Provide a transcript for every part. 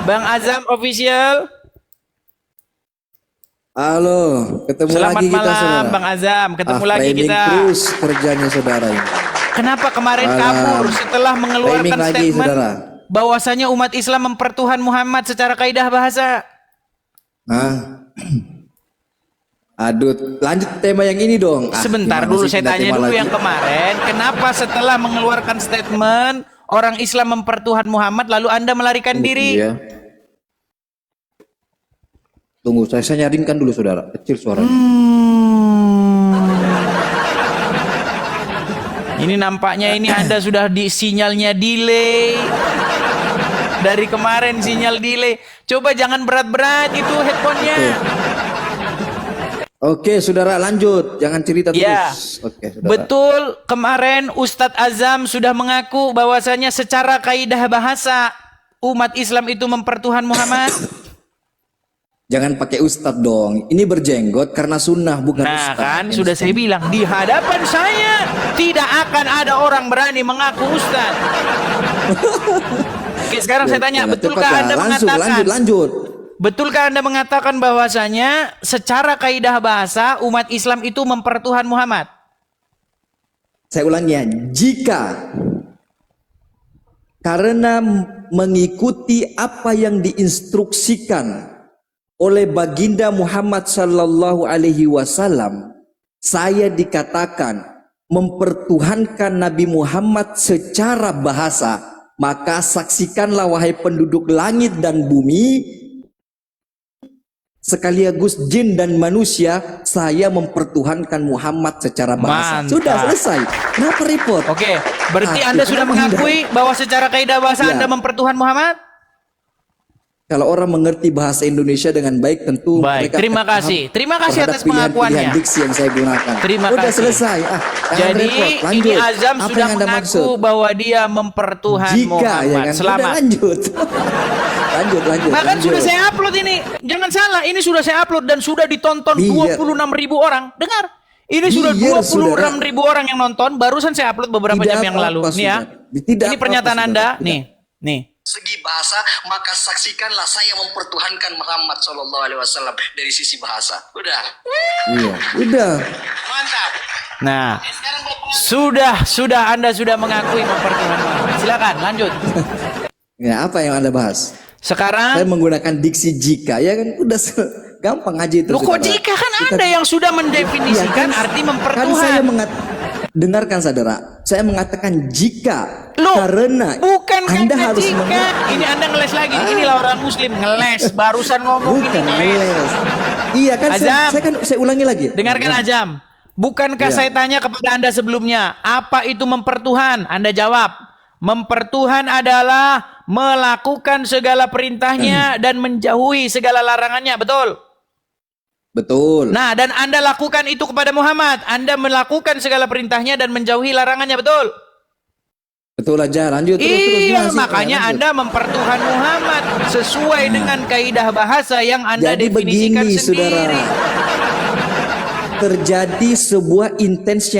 Bang Azam Official. Halo, ketemu Selamat lagi kita malam, saudara. Bang Azam. Ketemu lagi Framing kita. terus kerjanya saudara ini. Kenapa kemarin Malam. kabur setelah mengeluarkan Framing lagi, statement saudara. bahwasanya umat Islam mempertuhan Muhammad secara kaidah bahasa? Hah? Aduh, lanjut tema yang ini dong. Sebentar Gimana dulu sih saya pindah tanya tema dulu lagi? yang kemarin. Kenapa setelah mengeluarkan statement orang Islam mempertuhan Muhammad lalu Anda melarikan diri? Iya. Tunggu, saya nyaringkan dulu saudara. Kecil suaranya. Ini nampaknya ini Anda sudah di sinyalnya delay. Dari kemarin sinyal delay. Coba jangan berat-berat itu headphone-nya. Oke, saudara lanjut. Jangan cerita Ya, terus. Oke, saudara. betul. Kemarin Ustadz Azam sudah mengaku bahwasanya secara kaidah bahasa umat Islam itu mempertuhan Muhammad. Jangan pakai ustadz dong. Ini berjenggot karena sunnah bukan Nah ustadz. kan sudah saya bilang di hadapan saya tidak akan ada orang berani mengaku Ustadz. Oke, sekarang saya tanya, betulkah Anda mengatakan? Lanjut. Betulkah Anda mengatakan bahwasanya secara kaidah bahasa umat Islam itu mempertuhan Muhammad? Saya ulangi ya, jika karena mengikuti apa yang diinstruksikan oleh baginda Muhammad sallallahu alaihi wasallam, saya dikatakan mempertuhankan Nabi Muhammad secara bahasa, maka saksikanlah wahai penduduk langit dan bumi sekaligus jin dan manusia, saya mempertuhankan Muhammad secara bahasa. Mantap. Sudah selesai. Kenapa repot? Oke, berarti Anda sudah kenapa mengakui bahwa secara kaidah bahasa Ya. Anda mempertuhan Muhammad? Kalau orang mengerti bahasa Indonesia dengan baik, tentu Baik, mereka terima akan paham kasih. Terima kasih terhadap atas pengakuannya. pilihan diksi yang saya gunakan. Terima Udah kasih. selesai. Jangan Jadi repot. ini Lanjut. Azam Apa sudah yang Anda mengaku maksud? bahwa dia mempertuhan Jika Muhammad. ya kan. Udah Selamat. lanjut. lanjut. Bahkan lanjut. sudah saya upload ini. Jangan salah, ini sudah saya upload dan sudah ditonton Iya. 26.000 orang. Dengar. Ini sudah Iya, 26.000 orang yang nonton. Barusan saya upload beberapa Tidak jam yang lalu. apa-apa, Nih ya. saudara. Tidak Ini pernyataan apa-apa, Anda. saudara. Nih. Segi bahasa, maka saksikanlah saya mempertuhankan Muhammad Shallallahu Alaihi Wasallam dari sisi bahasa. Udah. Iya, udah. Mantap. Nah, sudah Anda sudah mengakui mempertuhan Muhammad. Silakan lanjut. Ya, apa yang Anda bahas? Sekarang Saya menggunakan diksi jika, ya kan udah gampang aja itu. Loh kok saudara. jika kan Kita- Anda yang sudah mendefinisikan arti Kan saya mempertuhan. dengarkan saudara, saya mengatakan jika Loh, karena bukan Anda kata harus jika. mengerti. Ini Anda ngeles lagi. Inilah orang muslim ngeles. Barusan ngomong Bukan ini ngeles. les. Iya kan Azam. saya ulangi lagi. Dengarkan Azam. Bukankah Iya. saya tanya kepada Anda sebelumnya, apa itu mempertuhan? Anda jawab, mempertuhan adalah melakukan segala perintahnya dan menjauhi segala larangannya. Betul? Betul. Nah, dan Anda lakukan itu kepada Muhammad. Anda melakukan segala perintahnya dan menjauhi larangannya. Betul? Betul aja. Lanjut terus. Iya, Gimana sih? makanya Lanjut. Anda mempertuhan Muhammad sesuai dengan kaidah bahasa yang Anda Jadi definisikan begini, sendiri. Terjadi sebuah intensi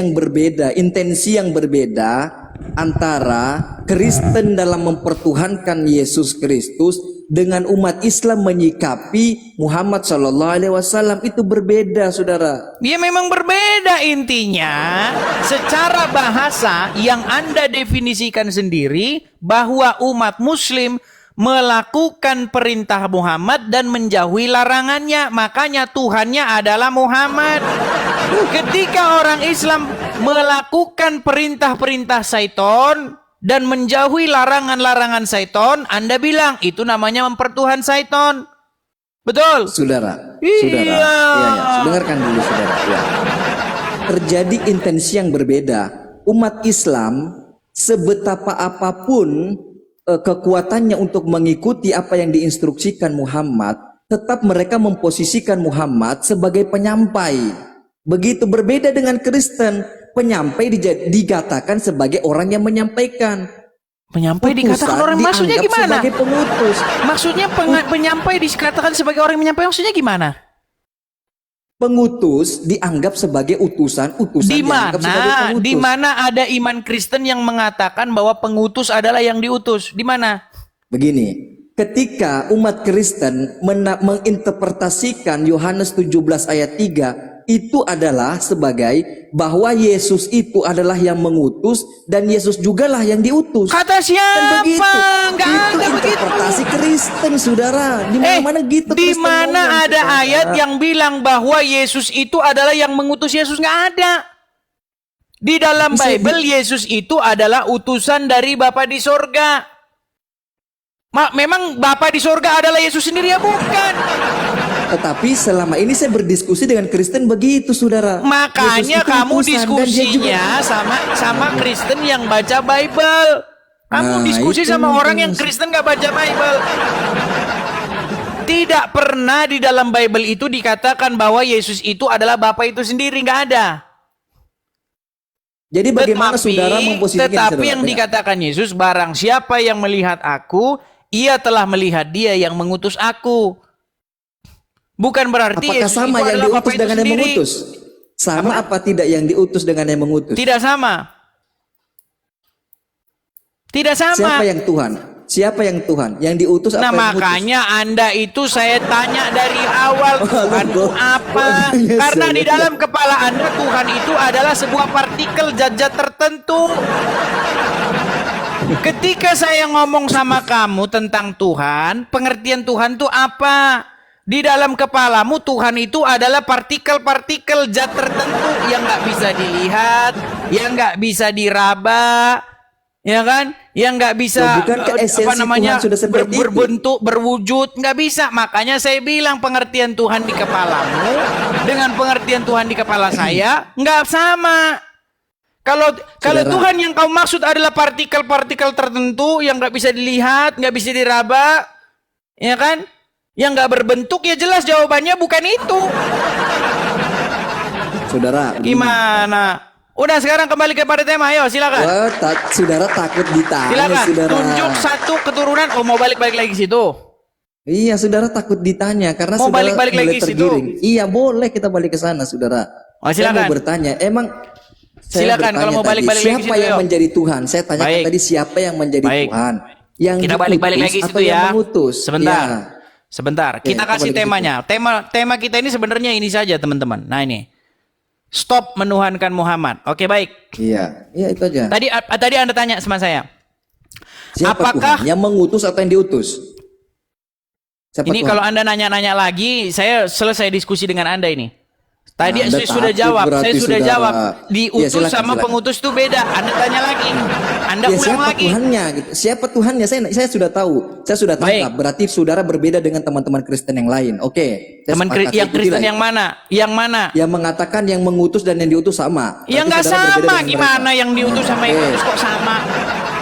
yang berbeda antara Kristen dalam mempertuhankan Yesus Kristus dengan umat Islam menyikapi Muhammad Shallallahu Alaihi Wasallam, itu berbeda, saudara. Ya memang berbeda intinya. Secara bahasa yang Anda definisikan sendiri bahwa umat Muslim melakukan perintah Muhammad dan menjauhi larangannya. Makanya Tuhannya adalah Muhammad. Ketika orang Islam melakukan perintah-perintah syaiton dan menjauhi larangan-larangan syaiton, Anda bilang itu namanya mempertuhan syaiton. Betul? Saudara, Iya. iya, dengarkan dulu saudara. Ya. Terjadi intensi yang berbeda. Umat Islam sebetapa apapun kekuatannya untuk mengikuti apa yang diinstruksikan Muhammad, tetap mereka memposisikan Muhammad sebagai penyampai. Begitu berbeda dengan Kristen, penyampai dikatakan sebagai orang yang menyampaikan. Penyampai dikatakan Utusan orang maksudnya dianggap gimana? sebagai pengutus. Maksudnya penyampai dikatakan sebagai orang yang menyampaikan maksudnya gimana? Pengutus dianggap sebagai utusan Di dianggap sebagai mana? pengutus. Di mana ada iman Kristen yang mengatakan bahwa pengutus adalah yang diutus? Di mana? Begini, ketika umat Kristen menginterpretasikan Yohanes 17 ayat 3 itu adalah sebagai bahwa Yesus itu adalah yang mengutus dan Yesus jugalah yang diutus. Kata Kan siapa? begitu. Nggak Itu ada begitu. interpretasi Kristen, saudara. Di mana-mana gitu. Di Kristen mana ngomong, ada saudara. ayat yang bilang bahwa Yesus itu adalah yang mengutus Yesus? Nggak ada. Di dalam Bisa Bible Yesus itu adalah utusan dari Bapa di sorga. Memang Bapa di sorga adalah Yesus sendiri ya? Bukan. Tetapi selama ini saya berdiskusi dengan Kristen begitu, saudara. Makanya Yesus itu kamu utusan, dan dia juga- diskusinya sama Kristen yang baca Bible. Kamu Nah, diskusi itu sama orang yang mungkin. Kristen gak baca Bible. Tidak pernah di dalam Bible itu dikatakan bahwa Yesus itu adalah Bapa itu sendiri, nggak ada. Jadi bagaimana saudara memposisikan Tetapi saudara? yang dikatakan Yesus, barang siapa yang melihat aku, ia telah melihat dia yang mengutus aku. Bukan berarti Apakah Yesus sama itu yang adalah Bapa diutus itu dengan yang sendiri. mengutus? Sama apa tidak yang diutus dengan yang mengutus? Tidak sama. Tidak sama. Siapa yang Tuhan? Siapa yang Tuhan? Yang diutus apa Nah yang mengutus? makanya Anda itu saya tanya dari awal Tuhan itu apa? Yes, Karena di yes. dalam kepala Anda Tuhan itu adalah sebuah partikel zat-zat tertentu. Ketika saya ngomong sama kamu tentang Tuhan, pengertian Tuhan itu apa? Di dalam kepalamu Tuhan itu adalah partikel-partikel zat tertentu yang nggak bisa dilihat, yang nggak bisa diraba, ya kan? Yang nggak bisa Loh, bukankah esensi Tuhan sudah seperti itu? berbentuk, berwujud, nggak bisa. Makanya saya bilang pengertian Tuhan di kepalamu dengan pengertian Tuhan di kepala saya nggak sama. Kalau Saudara. Tuhan yang kau maksud adalah partikel-partikel tertentu yang nggak bisa dilihat, nggak bisa diraba, ya kan? Yang nggak berbentuk, ya jelas jawabannya bukan itu. Saudara, Gimana? Udah sekarang kembali kepada tema, ayo silakan. saudara takut ditanya, Silakan. saudara. Tunjuk satu keturunan. Oh mau balik-balik lagi ke situ. Iya, saudara takut ditanya karena Mau saudara balik-balik mulai lagi ke situ? tergiring. Iya, boleh kita balik ke sana, saudara. Oh, Saya silakan. mau bertanya, emang saya Silakan, bertanya kalau mau tadi, balik-balik lagi ke siapa situ, yang yuk. menjadi Tuhan? Saya tanyakan Baik. tadi siapa yang menjadi Baik. Tuhan? Yang Kita balik-balik diutus lagi atau situ yang ya. mengutus? Sebentar. Iya. Sebentar. Oke, Kita kita kasih balik ke temanya. Tema kita ini sebenarnya ini saja, teman-teman. Nah, ini. Stop menuhankan Muhammad. Oke, baik. Iya, iya itu aja. Tadi Anda tanya sama saya. Siapa apakah- Tuhan? Yang mengutus atau yang diutus? Siapa Ini Tuhan? kalau Anda nanya-nanya lagi, saya selesai diskusi dengan Anda ini. Tadi Anda saya sudah takut jawab, berarti, saya sudah saudara. jawab. Ya, Diutus silakan, sama silakan. pengutus itu beda. Anda tanya lagi. Anda Ya, ulang siapa lagi. Tuhannya? Gitu. Siapa Tuhannya? Saya sudah tahu. Saya sudah tangkap. Baik. Berarti saudara berbeda dengan teman-teman Kristen yang lain. Oke. saya Teman sepakat. yang Ikutilah Kristen itu. yang mana? Yang mana? Yang mengatakan yang mengutus dan yang diutus sama. Ya Berarti nggak saudara berbeda sama. dengan Gimana mereka. yang diutus sama yang Oke. diutus kok sama?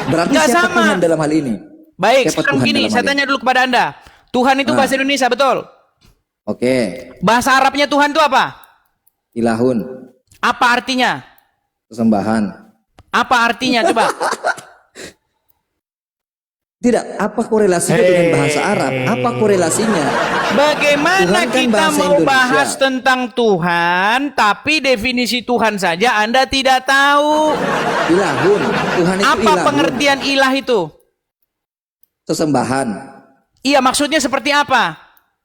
Berarti Nggak siapa sama. Tuhan dalam hal ini? Baik, Siapa sekarang Tuhan gini, dalam saya hal tanya ini? dulu kepada Anda. Tuhan itu bahasa Indonesia, betul? Oke. Bahasa Arabnya Tuhan itu apa? Ilahun. Apa artinya? Kesembahan. Apa artinya coba? Tidak, apa korelasinya dengan bahasa Arab? Apa korelasinya? Bagaimana Tuhan kan kita bahasa mau Indonesia. bahas tentang Tuhan, tapi definisi Tuhan saja Anda tidak tahu. Ilahun. Tuhan itu Apa ilahun. pengertian ilah itu? Sesembahan. Iya, maksudnya seperti apa?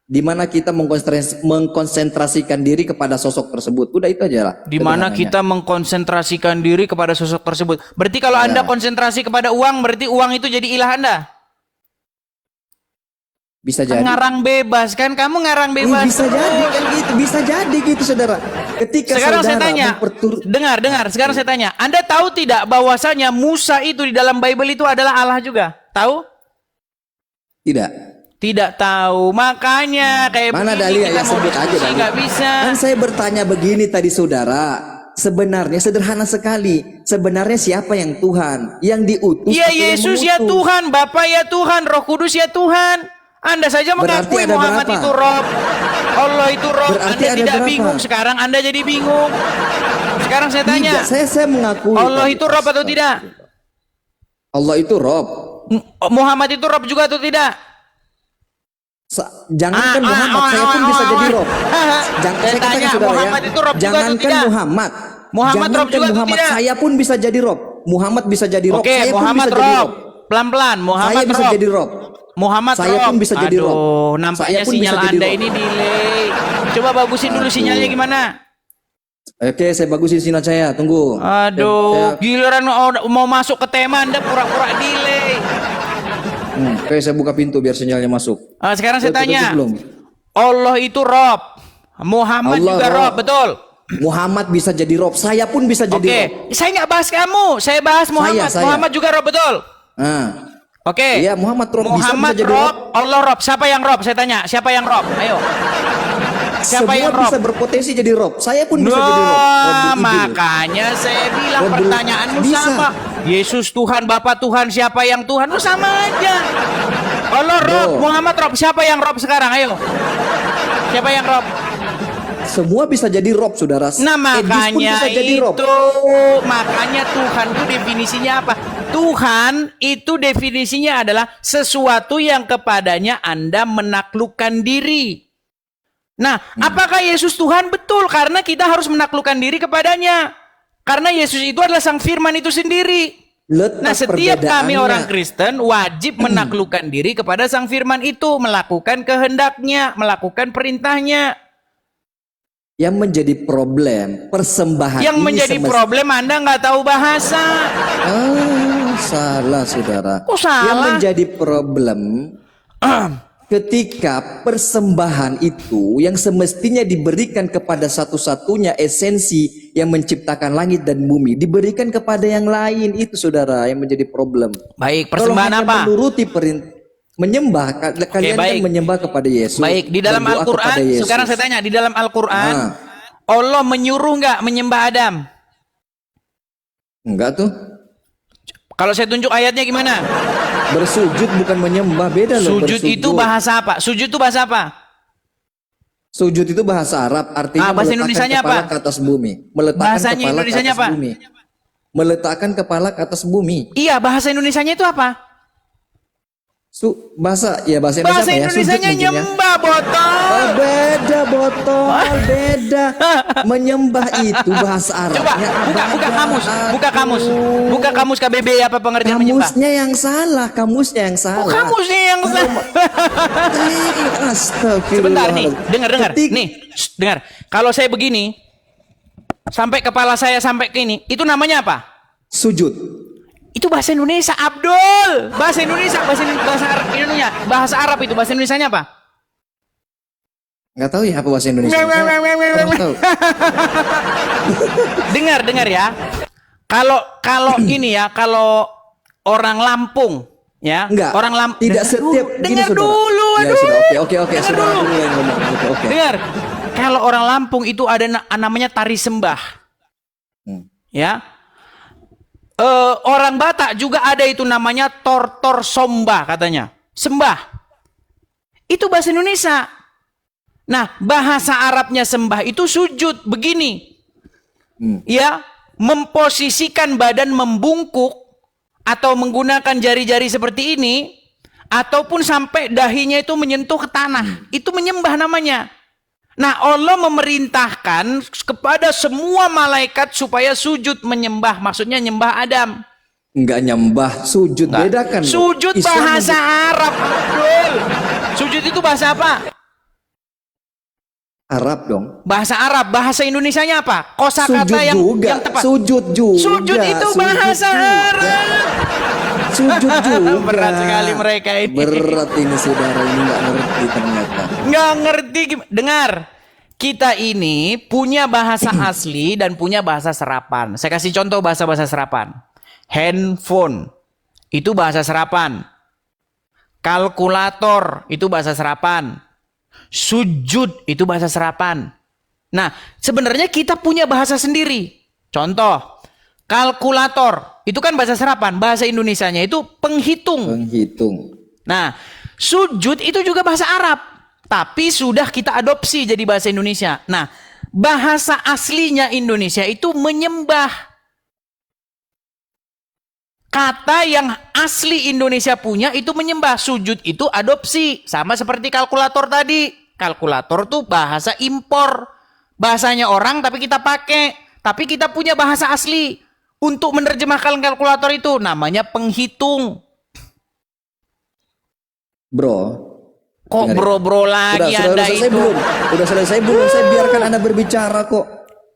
Di mana kita mengkonsentrasikan diri kepada sosok tersebut. Udah itu aja lah. Di mana sederhananya. kita mengkonsentrasikan diri kepada sosok tersebut. Berarti kalau Anda konsentrasi kepada uang, berarti uang itu jadi ilah Anda. Bisa jadi. Ngarang bebas kan? Kamu ngarang Ih, bebas. bisa jadi kan gitu. Bisa jadi gitu, saudara. Ketika Sekarang saya saudara tanya, dengar. Sekarang saya tanya, Anda tahu tidak bahwasanya Musa itu di dalam Bible itu adalah Allah juga? Tahu? Tidak. Tidak tahu. Makanya kayak Mana begini dalil kita yang mau sebut aja diskusi dalil. nggak bisa. Kan saya bertanya begini tadi, saudara. Sebenarnya sederhana sekali. Sebenarnya siapa yang Tuhan? Yang diutus Ya atau yang Yesus ya mengutus? Tuhan, Bapa ya Tuhan, Roh Kudus ya Tuhan. Anda saja Berarti mengakui ada Muhammad berapa? itu Rob, Allah itu Rob. Berarti Anda ada tidak berapa? bingung. Sekarang Anda jadi bingung. Sekarang saya tanya, Tidak, saya mengakui. Allah tadi. itu Rob atau tidak? Allah itu Rob. Muhammad itu Rob juga atau tidak? Jangankan Muhammad, saya pun bisa jadi Rob. Saya tanya, Muhammad itu Rob juga atau Jangankan tidak? Muhammad. Muhammad Rob Jangankan juga atau Muhammad, tidak? saya pun bisa jadi Rob. Muhammad bisa jadi Rob. Oke, Saya pun Muhammad bisa jadi Rob. Pelan-pelan, Saya Muhammad bisa Rob. jadi Rob. Muhammad Saya Rob. pun bisa jadi Rob. Aduh, nampaknya Saya pun sinyal bisa jadi Anda Rob. ini delay. Coba bagusin dulu Aduh. sinyalnya gimana? Oke, saya bagusin sinyal saya. Tunggu. Aduh, giliran mau masuk ke tema Anda pura-pura delay. Oke, saya buka pintu biar sinyalnya masuk. Sekarang saya Udah tanya. belum? Allah itu Rob. Muhammad Allah juga Rob. Rob, betul? Muhammad bisa jadi Rob. Saya pun bisa Oke, jadi Rob. saya nggak bahas kamu. Saya bahas Muhammad. Saya. Muhammad juga Rob, betul? Nah, Oke. iya Muhammad Rob Muhammad bisa jadi Rob, Rob. Allah Rob. Siapa yang Rob? Saya tanya, siapa yang Rob? Ayo. Siapa Semua yang Rob? bisa berpotensi jadi Rob. Saya pun bisa jadi Rob. Rob Nah, the Evil. makanya saya bilang Rob the- pertanyaanmu bisa. sama. Yesus Tuhan, Bapa Tuhan, siapa yang Tuhan? Lu sama aja. Allah Rob, Bro. Muhammad Rob. Siapa yang Rob sekarang? Ayo. Siapa yang Rob? Semua bisa jadi Rob, saudara. Nah, Edis pun makanya bisa jadi Rob. itu, makanya Tuhan itu definisinya apa? Tuhan itu definisinya adalah sesuatu yang kepadanya Anda menaklukkan diri. Nah, apakah Yesus Tuhan? Betul, karena kita harus menaklukkan diri kepadanya. Karena Yesus itu adalah Sang Firman itu sendiri. Letak Nah, setiap kami perbedaannya. orang Kristen wajib menaklukkan diri kepada Sang Firman itu, melakukan kehendaknya, melakukan perintahnya. Yang menjadi problem persembahan Yang ini menjadi problem Anda nggak tahu bahasa. salah, saudara. Kok salah? Yang menjadi problem ketika persembahan itu yang semestinya diberikan kepada satu-satunya esensi yang menciptakan langit dan bumi diberikan kepada yang lain, itu saudara yang menjadi problem. Baik, Kalau persembahan hanya apa? menuruti menyembah, kalian baik. kan menyembah kepada Yesus. Baik, di dalam berdoa Al-Quran, kepada Yesus. sekarang saya tanya, di dalam Al-Quran, Ah. Allah menyuruh nggak menyembah Adam? Enggak tuh. Kalau saya tunjuk ayatnya gimana? Bersujud bukan menyembah, beda loh. Sujud itu bahasa apa? Sujud itu bahasa apa? Sujud itu bahasa Arab, artinya bahasa meletakkan Indonesianya kepala apa? ke atas bumi. Meletakkan Bahasanya kepala Indonesianya ke atas apa? bumi. Meletakkan kepala ke atas bumi. Iya, bahasa Indonesianya itu apa? Bahasa Bahasa apa ya? Sujud Indonesianya mungkin ya. nyembah, botol. Oh, beda botol, beda. Menyembah itu bahasa Coba Arabnya. buka kamus, buka kamus, Aduh. buka kamus KBBI apa pengertian menyembah? Kamusnya yang salah, kamusnya yang salah. Kamusnya yang salah. Astagfirullah. Sebentar nih, dengar. Ketik- Nih, dengar. Kalau saya begini, sampai kepala saya sampai ke ini, itu namanya apa? Sujud. Itu bahasa Indonesia, Abdul. Bahasa Indonesia, bahasa Arab itu bahasa Indonesianya apa? Nggak tahu ya apa bahasa Indonesia. Saya kurang tahu. Dengar ya. Kalau ini ya, kalau orang Lampung ya, Enggak. orang Lampung. Tidak setiap gini, Dengar saudara. dulu, Ya, aduh. sudah, oke. Dengar Sudah dulu. dulu yang ngomong. Oke. Dengar. Kalau orang Lampung itu ada namanya tari sembah. Ya. Orang Batak juga ada itu namanya tortor somba katanya. Sembah. Itu bahasa Indonesia. Nah, bahasa Arabnya sembah itu sujud begini. Ya, memposisikan badan membungkuk atau menggunakan jari-jari seperti ini ataupun sampai dahinya itu menyentuh ke tanah. Itu menyembah namanya. Nah, Allah memerintahkan kepada semua malaikat supaya sujud menyembah. Maksudnya nyembah Adam. Enggak nyembah, sujud. Bedakan. loh. Sujud Islam bahasa Arab, Abdul. Sujud itu bahasa apa? Arab dong. Bahasa Arab. Bahasa Indonesianya apa? Kosakata Sujud yang juga. tepat. Sujud juga. Sujud itu Sujud bahasa juga. Arab. Sujud juga. Berat sekali mereka ini. Berat ini saudara, ini nggak ngerti ternyata. Nggak ngerti. Dengar. Kita ini punya bahasa asli dan punya bahasa serapan. Saya kasih contoh bahasa-bahasa serapan. Handphone. Itu bahasa serapan. Kalkulator. Itu bahasa serapan. Sujud. Itu bahasa serapan. Nah, sebenarnya kita punya bahasa sendiri. Contoh. Kalkulator. Itu kan bahasa serapan. Bahasa Indonesianya itu penghitung. Menghitung. Nah, sujud itu juga bahasa Arab. Tapi sudah kita adopsi jadi bahasa Indonesia. Nah, bahasa aslinya Indonesia itu menyembah. Kata yang asli Indonesia punya itu menyembah. Sujud itu adopsi. Sama seperti kalkulator tadi. Kalkulator tuh bahasa impor. Bahasanya orang tapi kita pakai. Tapi kita punya bahasa asli. Untuk menerjemahkan kalkulator itu namanya penghitung. Bro. Kok Dengar ya. bro-bro lagi Anda selesai itu? belum? Udah selesai belum? Saya biarkan Anda berbicara kok.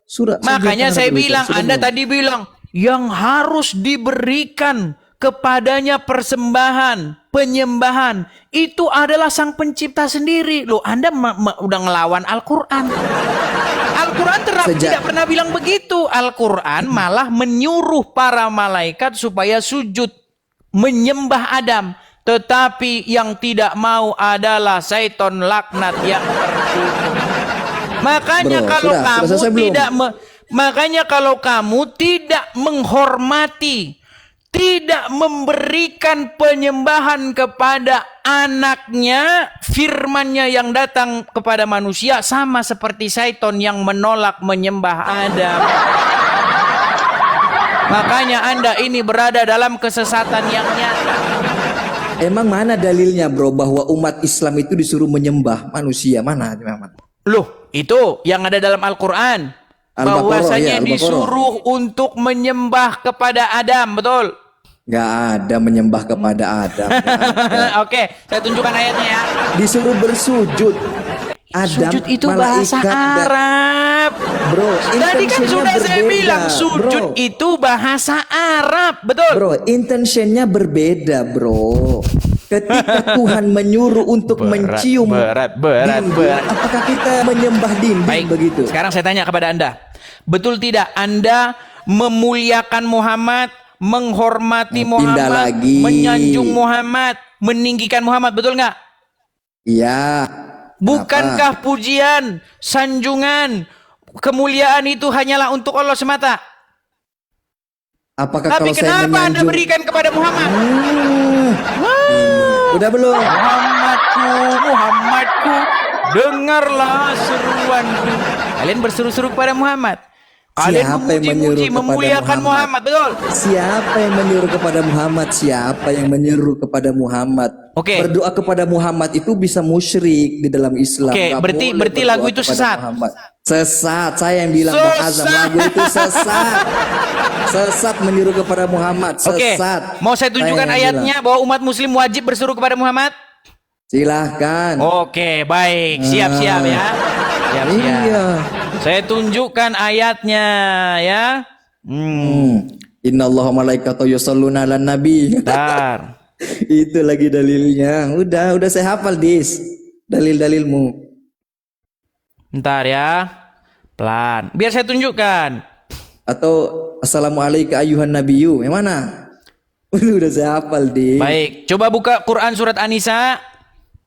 Sudah. Makanya biarkan saya Anda bilang, berbicara. Sudah Anda belum? tadi bilang, yang harus diberikan kepadanya persembahan, penyembahan, itu adalah Sang Pencipta sendiri. Loh, Anda udah ngelawan Al-Quran. Al-Quran tidak pernah bilang begitu. Al-Quran malah menyuruh para malaikat supaya sujud, menyembah Adam. Tetapi yang tidak mau adalah syaitan laknat yang terkutuk. Makanya Bro, kalau sudah kamu selesai belum? makanya kalau kamu tidak menghormati, tidak memberikan penyembahan kepada anaknya, firmannya yang datang kepada manusia sama seperti syaitan yang menolak menyembah Adam. Makanya Anda ini berada dalam kesesatan yang nyata. Emang mana dalilnya bro bahwa umat Islam itu disuruh menyembah manusia? Mana? Loh, itu yang ada dalam Al-Quran. Bahwasanya Al-Baqarah. disuruh untuk menyembah kepada Adam, betul? Gak ada menyembah kepada Adam. Gak ada. Oke, saya tunjukkan ayatnya ya. Disuruh bersujud. Adam, Sujud itu bahasa malaikat, Arab. Bro, Tadi kan intensinya sudah saya berbeda, bilang sujud bro. itu bahasa Arab, betul? Bro, intentionnya berbeda, bro. Ketika Tuhan menyuruh untuk mencium dinding, apakah kita menyembah dinding? Baik, begitu? sekarang saya tanya kepada Anda. Betul tidak Anda memuliakan Muhammad, menghormati Pindah Muhammad, lagi. menyanjung Muhammad, meninggikan Muhammad, betul nggak? Iya. Bukankah pujian, sanjungan, kemuliaan itu hanyalah untuk Allah semata? Apakah Tapi kalau saya kenapa Anda menyanjung? berikan kepada Muhammad? Udah belum? Muhammadku, dengarlah seruanku. Kalian berseru-seru kepada Muhammad. Kalian Siapa yang menyuruh memuji-muji, kepada memuliakan Muhammad, betul? Siapa yang menyuruh kepada Muhammad? Siapa yang menyuruh kepada Muhammad? Oke. Berdoa kepada Muhammad itu bisa musyrik di dalam Islam. Oke, Nggak berarti boleh lagu berdoa itu kepada sesat. Muhammad. Sesat. Saya yang bilang Bang Azam, lagu itu sesat. Sesat menyuruh kepada Muhammad. Oke, Sesat. mau saya tunjukkan yang ayatnya bahwa umat muslim wajib berseru kepada Muhammad? Silahkan. Oke, baik. Siap-siap ya. Siap-siap. Iya. Saya tunjukkan ayatnya ya. Innallaha malaikatahu yusholluna 'alan nabi. Bentar. Itu lagi dalilnya. Udah saya hafal dis. Dalil-dalilmu. Bentar ya. Pelan. Biar saya tunjukkan. Atau assalamualaikum ayuhan nabiyyu. Yang mana? Udah saya hafal dis. Baik, coba buka Quran surat An-Nisa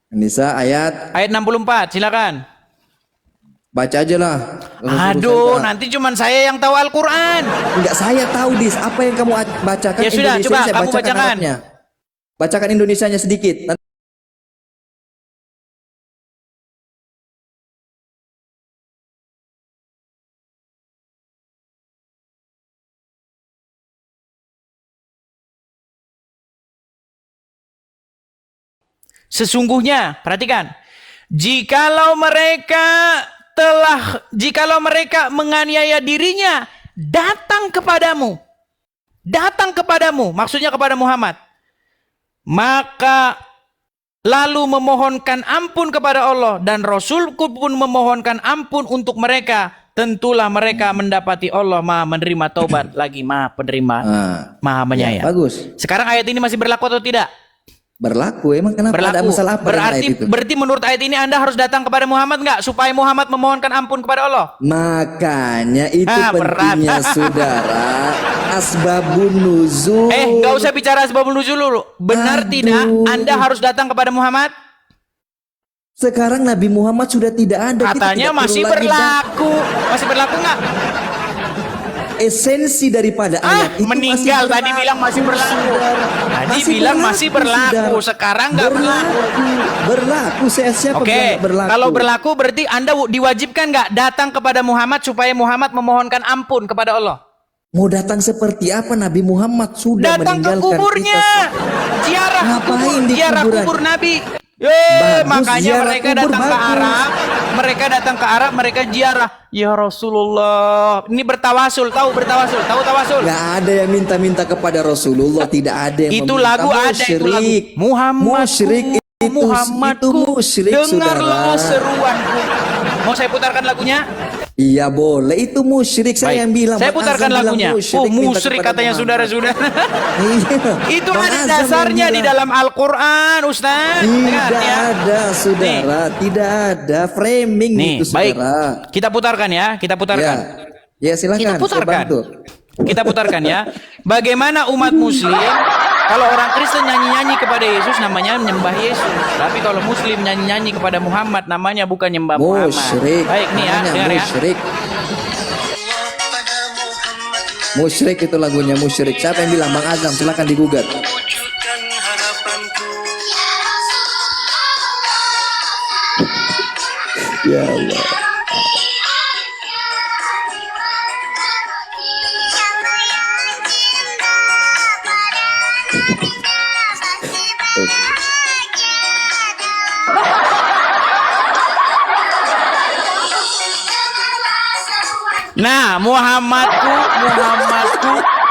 Nisa ayat. ayat 64, silakan. Baca aja lah. Aduh, nanti cuman saya yang tahu Al-Quran. Enggak, saya tahu dis. Apa yang kamu bacakan? Ya sudah, Indonesianya, coba saya kamu bacakan. Arabnya. Bacakan Indonesianya sedikit. Sesungguhnya, perhatikan, jikalau mereka menganiaya dirinya, datang kepadamu, maksudnya kepada Muhammad, maka lalu memohonkan ampun kepada Allah dan Rasulku pun memohonkan ampun untuk mereka, tentulah mereka mendapati Allah Maha menerima taubat lagi Maha penerima, Maha menyayang. Ya, bagus. Sekarang ayat ini masih berlaku atau tidak? Berlaku. Emang kenapa ada Berlaku. masalah apa dengan ayat itu? Berarti menurut ayat ini Anda harus datang kepada Muhammad nggak supaya Muhammad memohonkan ampun kepada Allah? Makanya itu pentingnya saudara. Asbabun nuzul. Nggak usah bicara asbabun nuzul dulu. Benar tidak Anda harus datang kepada Muhammad? Sekarang Nabi Muhammad sudah tidak ada. Katanya masih berlaku. Masih berlaku nggak? Esensi daripada ayat itu meninggal masih tadi bilang masih berlaku. Tadi bilang masih berlaku. saudara. Sekarang nggak berlaku. Berlaku. Siapa Oke, bilang berlaku? kalau berlaku berarti Anda diwajibkan nggak datang kepada Muhammad supaya Muhammad memohonkan ampun kepada Allah? Mau datang seperti apa? Nabi Muhammad sudah Datang ke meninggalkan kuburnya. kita. Ziarah Ngapain kubur, di ziarah kuburan? kubur Nabi. Bagus, Makanya ziarah mereka kubur datang ke bagus. Arab. Mereka datang ke Arab, mereka ziarah. Ya Rasulullah. Ini bertawasul, tahu bertawasul? Tahu tawasul? Gak ada yang minta-minta kepada Rasulullah. Tidak ada yang Itu meminta. lagu ada itu lagu. Musyrik. Muhammad. Musyrik Muhammadku, itu musyrik, dengarlah saudara. seruanku. Mau saya putarkan lagunya? Iya boleh, itu musyrik. Saya Baik. yang bilang. Saya Bang putarkan Azam bilang lagunya. musyrik, minta Musyrik kepada katanya Muhammad. saudara-saudara. Iya. Itu Bang ada Azam yang dasarnya di bilang. dalam Al-Quran, Ustaz. Dengar, Tidak ya. ada, saudara. Tidak ada framing Nih, itu, baik. saudara. Kita putarkan ya, kita putarkan. Ya silakan. Kita Saya putarkan. bantu. Kita putarkan ya. Bagaimana umat muslim kalau orang Kristen nyanyi-nyanyi kepada Yesus namanya menyembah Yesus. Tapi kalau muslim nyanyi-nyanyi kepada Muhammad namanya bukan nyembah Muhammad. Musyrik. Baik nih ya, Namanya dengar ya. musyrik. Musyrik itu lagunya musyrik. Siapa yang bilang? Bang Azam, silakan digugat. Wujudkan harapanku. Ya Allah. Nah, Muhammadku,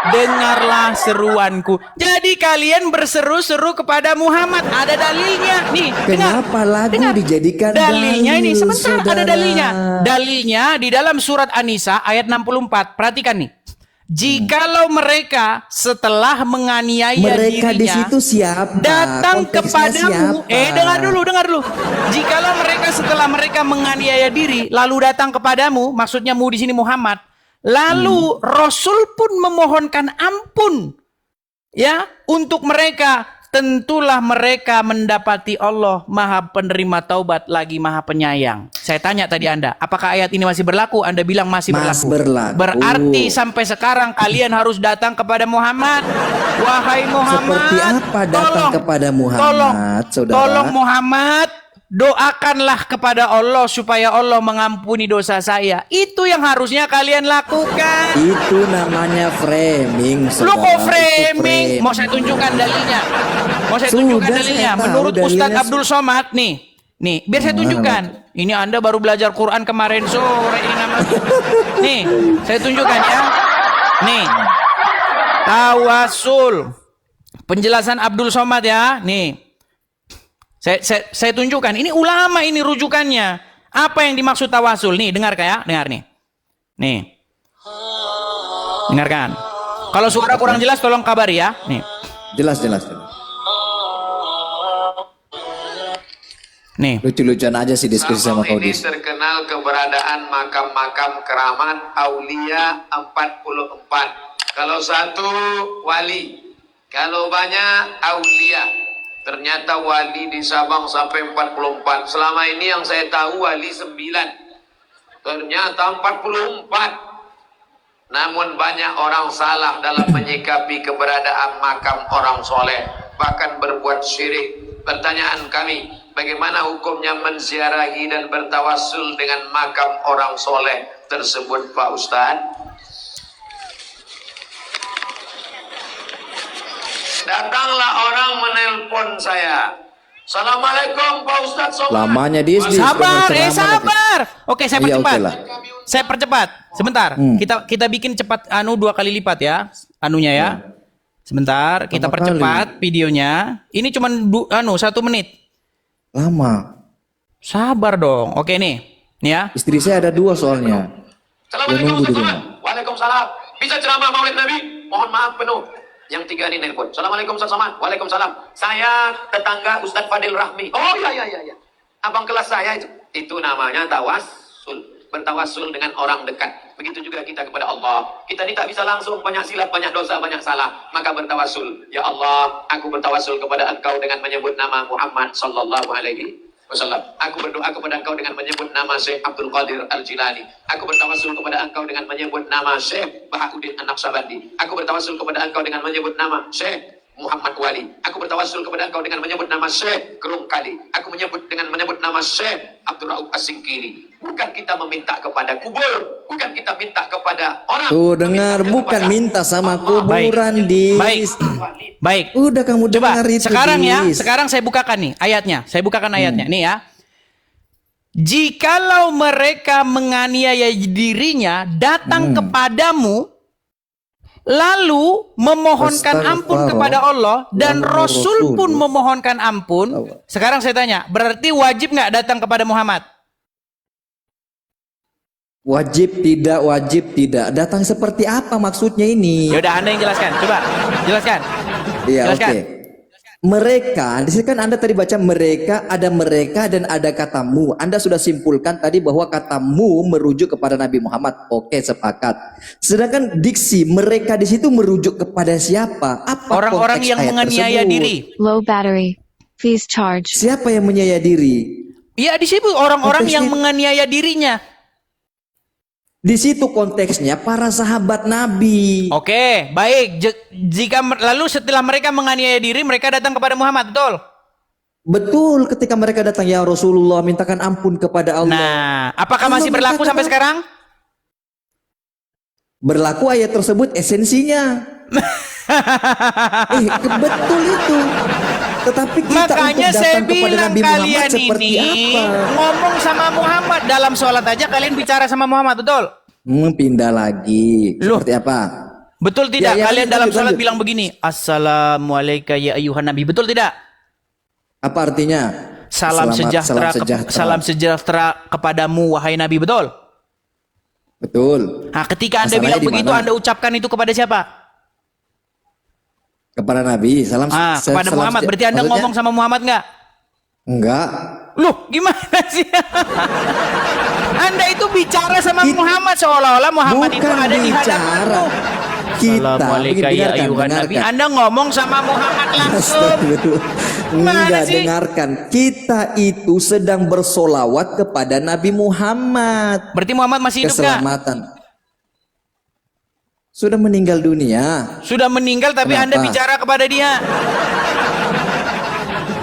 dengarlah seruanku. Jadi kalian berseru-seru kepada Muhammad. Ada dalilnya. Nih, Kenapa lagu dijadikan dalilnya ini dalil, sebentar, ada saudara? dalilnya. Dalilnya di dalam surat An-Nisa ayat 64. Perhatikan nih. Jikalau mereka setelah menganiaya Mereka di dirinya situ siapa? datang Konteksnya kepadamu, siapa? dengar dulu. Jikalau mereka setelah mereka menganiaya diri lalu datang kepadamu, maksudnya mu di sini Muhammad, lalu Rasul pun memohonkan ampun ya untuk mereka, tentulah mereka mendapati Allah Maha Penerima Taubat lagi Maha Penyayang. Saya tanya tadi Anda, apakah ayat ini masih berlaku? Anda bilang masih berlaku. Berarti sampai sekarang kalian harus datang kepada Muhammad. Wahai Muhammad, Seperti apa datang kepada Muhammad, saudara? Tolong Muhammad, doakanlah kepada Allah supaya Allah mengampuni dosa saya. Itu yang harusnya kalian lakukan. Itu namanya framing, Lu saudara. kok Itu framing? Mau saya tunjukkan dalilnya. Sudah, dalilnya. saya tahu Menurut Ustadz dalilnya. Abdul Somad nih. Nih, biar saya tunjukkan. Ini Anda baru belajar Quran kemarin sore ini namanya. Nih, saya tunjukkan ya. Nih. Tawasul. Penjelasan Abdul Somad ya. Nih. Saya tunjukkan. Ini ulama ini rujukannya. Apa yang dimaksud tawasul? Nih, dengar ya. Dengar nih. Nih. Dengarkan. Kalau suara kurang jelas tolong kabari ya. Nih. Jelas. Nih. Lucu-lucuan aja sih diskusi sama Sabang ini Kaudis. terkenal keberadaan makam-makam keramat Aulia 44. Kalau satu wali, kalau banyak Aulia. Ternyata wali di Sabang sampai 44. Selama ini yang saya tahu wali 9. Ternyata 44. Namun banyak orang salah dalam menyikapi keberadaan makam orang soleh. Bahkan berbuat syirik. Pertanyaan kami, bagaimana hukumnya menziarahi dan bertawassul dengan makam orang soleh tersebut, Pak Ustadz? Datanglah orang menelpon saya. Assalamualaikum Pak Ustadz Somad. Lamanya di Sabar. Oke, saya Iya, percepat. oke lah. Saya percepat. Sebentar. Kita bikin cepat 2 kali lipat ya. Anunya ya. Sebentar, kita Berapa percepat videonya. Ini cuma 1 menit. Lama. Sabar dong. Oke nih. Nih ya. Istri saya ada 2 soalnya. Assalamualaikum nunggu di Ustadz rumah. Somad. Waalaikumsalam. Bisa ceramah Maulid Nabi? Mohon maaf penuh. Yang 3 ini nelpon. Assalamualaikum Ustadz Somad. Waalaikumsalam. Saya tetangga Ustadz Fadil Rahmi. Oh iya. Abang kelas saya itu. Itu namanya tawassul. Bertawassul dengan orang dekat. Begitu juga kita kepada Allah. Kita ini tak bisa langsung, banyak silap, banyak dosa, banyak salah. Maka bertawassul. Ya Allah, aku bertawassul kepada Engkau dengan menyebut nama Muhammad sallallahu alaihi wasallam. Aku berdoa kepada Engkau dengan menyebut nama Syekh Abdul Qadir Al-Jilani. Aku bertawassul kepada Engkau dengan menyebut nama Syekh Bahauddin An-Naqsyabandi. Aku bertawassul kepada Engkau dengan menyebut nama Syekh Muhammad Wali. Aku bertawassul kepada Engkau dengan menyebut nama Syekh Kerum Kali. Aku menyebut nama Syekh Abdul Rauf As-Singkiri. Bukan kita meminta kepada kubur, bukan kita minta kepada orang. Tuh dengar, bukan minta sama kuburan, Dis. Baik. Udah kamu Coba dengar itu, sekarang ya, Dis. sekarang saya bukakan nih ayatnya. Saya bukakan ayatnya nih ya. Jikalau mereka menganiaya dirinya datang kepadamu, lalu memohonkan ampun kepada Allah dan Rasul pun memohonkan ampun. Sekarang saya tanya, berarti wajib nggak datang kepada Muhammad? Wajib tidak. Datang seperti apa maksudnya ini? Ya udah, Anda yang jelaskan. Coba jelaskan. Iya, oke. Jelaskan. Mereka, di sini kan Anda tadi baca mereka dan ada katamu. Anda sudah simpulkan tadi bahwa katamu merujuk kepada Nabi Muhammad. Oke, sepakat. Sedangkan diksi mereka di situ merujuk kepada siapa? Apa Orang-orang konteks yang ayat menganiaya tersebut? diri. Low battery. Please charge. Siapa yang menganiaya diri? Iya, disebut orang-orang yang Konteksnya- menganiaya dirinya. Di situ konteksnya para sahabat Nabi. Oke, baik. Lalu setelah mereka menganiaya diri, mereka datang kepada Muhammad, betul? Betul, ketika mereka datang, ya Rasulullah, mintakan ampun kepada Allah. Nah, apakah Allah masih berlaku mintakan sampai ampun. sekarang? Berlaku ayat tersebut esensinya. Betul itu. Tetapi kita Makanya untuk saya datang kepada bilang Nabi Muhammad kalian seperti ini apa? ngomong sama Muhammad dalam sholat aja kalian bicara sama Muhammad, betul? Pindah lagi. Loh. Seperti apa? Betul tidak? Ya, Kalian lanjut, dalam lanjut, sholat lanjut. bilang begini, Assalamualaikum ya ayuhan nabi, betul tidak? Apa artinya? Salam sejahtera kepadamu wahai nabi, betul? Betul. Nah, ketika Anda Masalahnya bilang di begitu, mana? Anda ucapkan itu kepada siapa? Kepada Nabi. Kepada Muhammad. Berarti Anda ngomong sama Muhammad nggak? Enggak. Loh, gimana sih? Anda itu bicara sama Muhammad seolah-olah Muhammad itu Bukan ada di bicara. hadapanmu. Kita Assalamualaikum ya ayuhan nabi. Anda ngomong sama Muhammad langsung. Astagfirullah. Gimana Enggak, sih? dengarkan. Kita itu sedang bersolawat kepada Nabi Muhammad. Berarti Muhammad masih hidup nggak? Keselamatan. Sudah meninggal dunia. Sudah meninggal tapi Kenapa? Anda bicara kepada dia.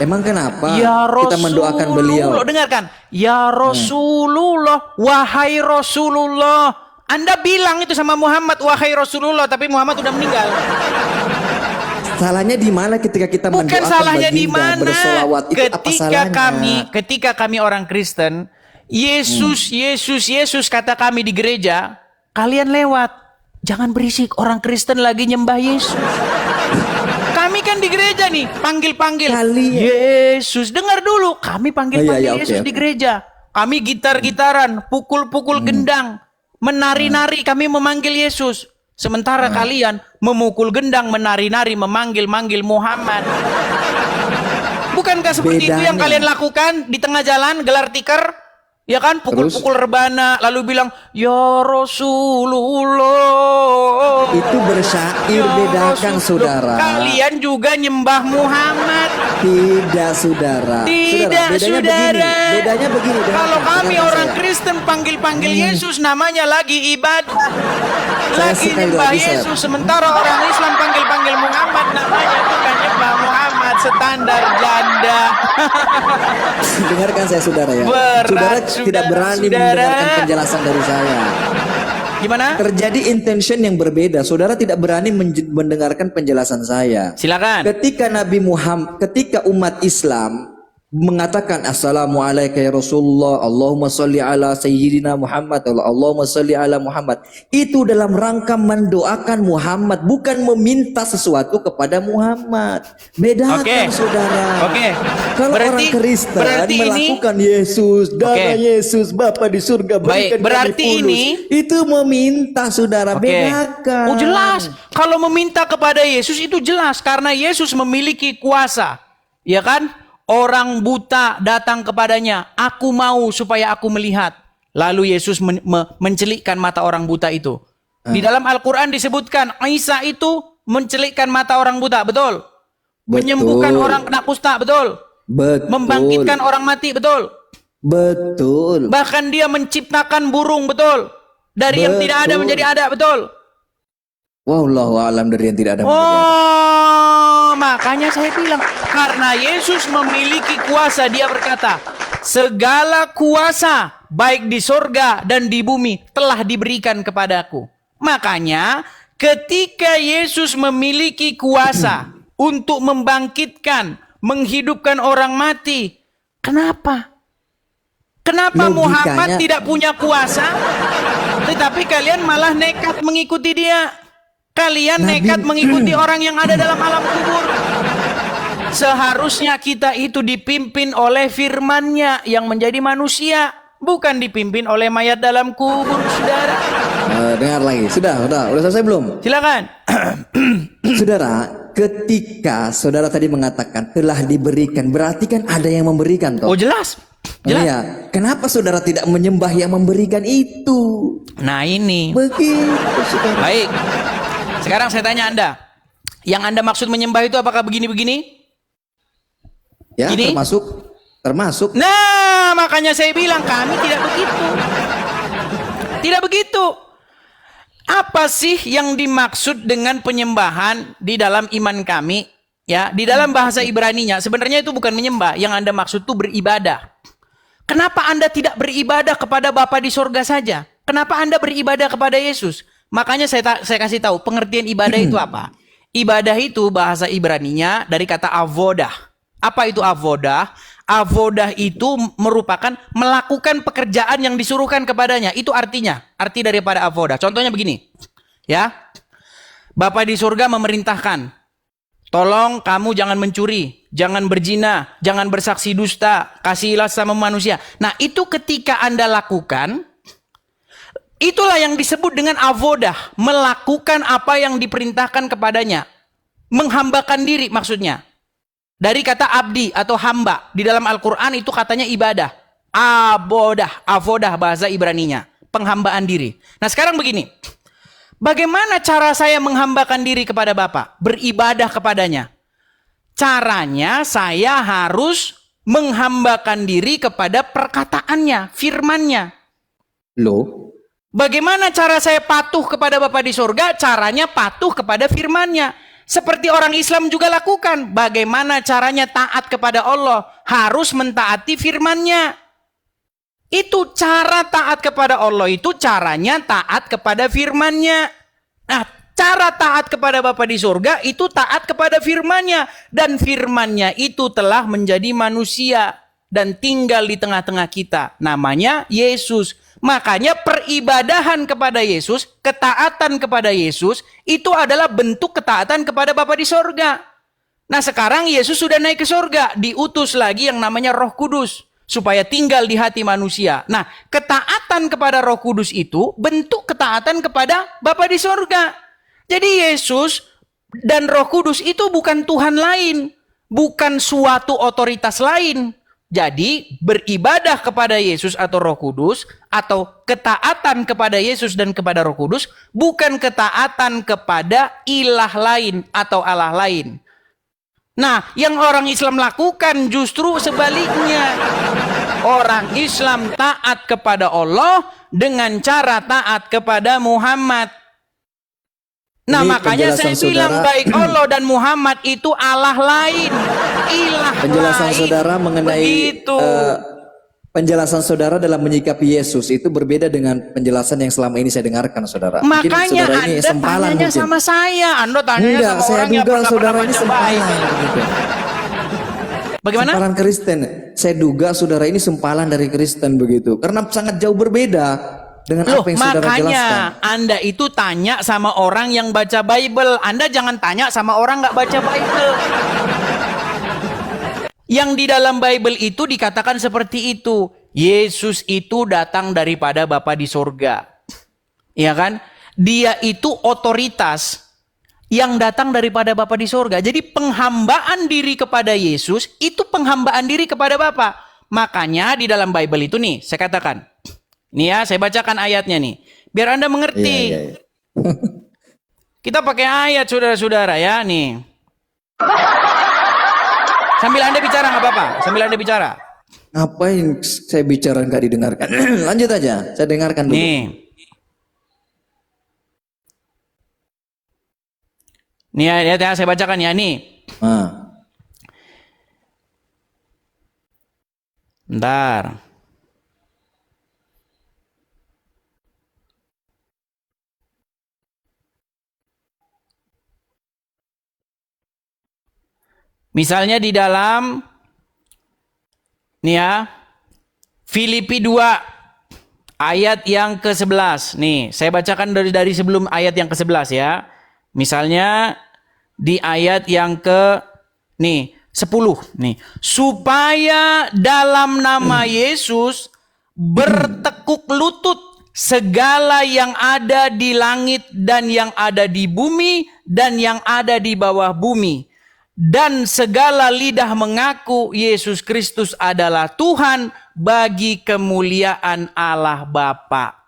Emang kenapa Ya kita mendoakan beliau? Dengarkan. Ya Rasulullah, wahai Rasulullah. Anda bilang itu sama Muhammad, wahai Rasulullah, tapi Muhammad sudah meninggal. Salahnya di mana ketika kita Bukan mendoakan salahnya di baginda, mana. bersolawat itu apa salahnya? Ketika kami orang Kristen, Yesus kata kami di gereja, kalian lewat. Jangan berisik, orang Kristen lagi nyembah Yesus. Kami kan di gereja nih, panggil-panggil. Yesus, dengar dulu. Kami panggil-panggil Oke, Yesus oke. di gereja. Kami gitar-gitaran, pukul-pukul gendang. Menari-nari, kami memanggil Yesus. Sementara kalian memukul gendang, menari-nari, memanggil-manggil Muhammad. Bukankah seperti itu yang Bedanya. kalian lakukan di tengah jalan, gelar tikar? Ya kan, pukul-pukul rebana, lalu bilang, Ya Rasulullah. Itu bersyair, bedakan saudara. Kalian juga nyembah Muhammad. Tidak saudara. Tidak, saudara. Bedanya begini. Kalau dengarkan, kami dengarkan orang saya. Kristen panggil-panggil Yesus, namanya lagi ibadah. Saya Lagi sekali nyembah lagi, saya- Yesus. Sementara orang Islam panggil-panggil Muhammad, namanya bukan nyembah Muhammad, standar janda. Dengarkan saya saudara ya. Berat, Saudara saudara, tidak berani saudara. mendengarkan penjelasan dari saya. Gimana? Terjadi intention yang berbeda. Saudara tidak berani mendengarkan penjelasan saya. Silakan. Ketika umat Islam mengatakan assalamualaikum ya Rasulullah, Allahumma sholli ala sayyidina Muhammad, Allahumma sholli ala Muhammad, itu dalam rangka mendoakan Muhammad, bukan meminta sesuatu kepada Muhammad. Bedakan Oke. saudara. Oke. Kalau Berarti- orang Kristen berarti ini- melakukan Yesus, darah Oke. Yesus, Bapa di surga Baik, berikan berarti kami fulus. ini- itu meminta saudara. Oke. Bedakan. Oh jelas. Kalau meminta kepada Yesus itu jelas karena Yesus memiliki kuasa. Ya kan? Orang buta datang kepadanya, aku mau supaya aku melihat. Lalu Yesus mencelikkan mata orang buta itu. Di dalam Al-Quran disebutkan Isa itu mencelikkan mata orang buta, betul? Menyembuhkan orang kena kusta, betul? Betul. Membangkitkan orang mati, betul? Betul. Bahkan dia menciptakan burung, betul? Dari yang tidak ada Betul. menjadi ada, betul? Wallahu alam dari yang tidak ada. Oh, makanya saya bilang karena Yesus memiliki kuasa, dia berkata, segala kuasa baik di sorga dan di bumi telah diberikan kepadaku. Makanya ketika Yesus memiliki kuasa untuk membangkitkan, menghidupkan orang mati, kenapa? Kenapa Logikanya- Muhammad tidak punya kuasa, tetapi kalian malah nekat mengikuti dia? Kalian Nabi- nekat mengikuti orang yang ada dalam alam kubur. Seharusnya kita itu dipimpin oleh firman-Nya yang menjadi manusia, bukan dipimpin oleh mayat dalam kubur, saudara. Dengar lagi. Udah selesai belum? Silakan. Saudara, ketika saudara tadi mengatakan telah diberikan, berarti kan ada yang memberikan toh. Oh, jelas. Jelas. Iya. Kenapa saudara tidak menyembah yang memberikan itu? Nah, ini. Begitu, saudara. Baik. Sekarang saya tanya Anda. Yang Anda maksud menyembah itu apakah begini-begini? Ya, Gini? termasuk. Nah, makanya saya bilang kami tidak begitu. Tidak begitu. Apa sih yang dimaksud dengan penyembahan di dalam iman kami? Ya, di dalam bahasa Ibraninya sebenarnya itu bukan menyembah. Yang Anda maksud itu beribadah. Kenapa Anda tidak beribadah kepada Bapa di sorga saja? Kenapa Anda beribadah kepada Yesus? Makanya saya kasih tahu pengertian ibadah itu apa. Ibadah itu bahasa Ibraninya dari kata avodah. Apa itu avodah? Avodah itu merupakan melakukan pekerjaan yang disuruhkan kepadanya. Itu artinya, arti daripada avodah. Contohnya begini, ya. Bapa di surga memerintahkan, tolong kamu jangan mencuri, jangan berzina, jangan bersaksi dusta, kasihilah sama manusia. Nah, itu ketika Anda lakukan, itulah yang disebut dengan avodah. Melakukan apa yang diperintahkan kepadanya. Menghambakan diri maksudnya. Dari kata abdi atau hamba. Di dalam Al-Quran itu katanya ibadah. Avodah bahasa Ibraninya. Penghambaan diri. Nah, sekarang begini. Bagaimana cara saya menghambakan diri kepada Bapa? Beribadah kepadanya. Caranya saya harus menghambakan diri kepada perkataannya, firmannya. Loh, Bagaimana cara saya patuh kepada Bapa di surga? Caranya patuh kepada firman-Nya. Seperti orang Islam juga lakukan. Bagaimana caranya taat kepada Allah? Harus mentaati firman-Nya. Itu cara taat kepada Allah, itu caranya taat kepada firman-Nya. Nah, cara taat kepada Bapa di surga itu taat kepada firman-Nya. Dan firman-Nya itu telah menjadi manusia dan tinggal di tengah-tengah kita. Namanya Yesus. Makanya peribadahan kepada Yesus, ketaatan kepada Yesus, itu adalah bentuk ketaatan kepada Bapa di sorga. Nah, sekarang Yesus sudah naik ke sorga, diutus lagi yang namanya Roh Kudus, supaya tinggal di hati manusia. Nah, ketaatan kepada Roh Kudus itu bentuk ketaatan kepada Bapa di sorga. Jadi Yesus dan Roh Kudus itu bukan Tuhan lain, bukan suatu otoritas lain. Jadi beribadah kepada Yesus atau Roh Kudus atau ketaatan kepada Yesus dan kepada Roh Kudus bukan ketaatan kepada ilah lain atau Allah lain. Nah, yang orang Islam lakukan justru sebaliknya. Orang Islam taat kepada Allah dengan cara taat kepada Muhammad. Nah, Ini makanya saya penjelasan bilang saudara. baik Allah dan Muhammad itu Allah lain, ilah penjelasan lain. saudara mengenai Begitu. penjelasan saudara dalam menyikapi Yesus itu berbeda dengan penjelasan yang selama ini saya dengarkan, saudara. Mungkin Makanya saudara ini Anda sempalan tanyanya mungkin. sama saya, Anda tanyanya Enggak, sama saya orang yang duga pernah saudara ini baca sempalan. Bible. Begitu. Bagaimana? Sempalan Kristen. Saya duga saudara ini sempalan dari Kristen begitu. Karena sangat jauh berbeda dengan Loh, apa yang saudara jelaskan. makanya Anda itu tanya sama orang yang baca Bible. Anda jangan tanya sama orang nggak baca Bible. Yang di dalam Bible itu dikatakan seperti itu. Yesus itu datang daripada Bapa di sorga. Ya kan? Dia itu otoritas yang datang daripada Bapa di sorga. Jadi penghambaan diri kepada Yesus itu penghambaan diri kepada Bapa. Makanya di dalam Bible itu nih, saya katakan. Nih ya, saya bacakan ayatnya nih. Biar Anda mengerti. Iya. Kita pakai ayat saudara-saudara ya nih. Sambil Anda bicara nggak apa-apa. Sambil Anda bicara. Apa yang saya bicara nggak didengarkan? Lanjut aja, saya dengarkan dulu. Nih. Nih ya, saya bacakan ya nih. Nah, Bentar. Misalnya di dalam nih ya, Filipi 2 ayat yang ke-11. Nih, saya bacakan dari sebelum ayat yang ke-11 ya. Misalnya di ayat yang ke 10 nih, supaya dalam nama Yesus bertekuk lutut segala yang ada di langit dan yang ada di bumi dan yang ada di bawah bumi, dan segala lidah mengaku Yesus Kristus adalah Tuhan bagi kemuliaan Allah Bapa.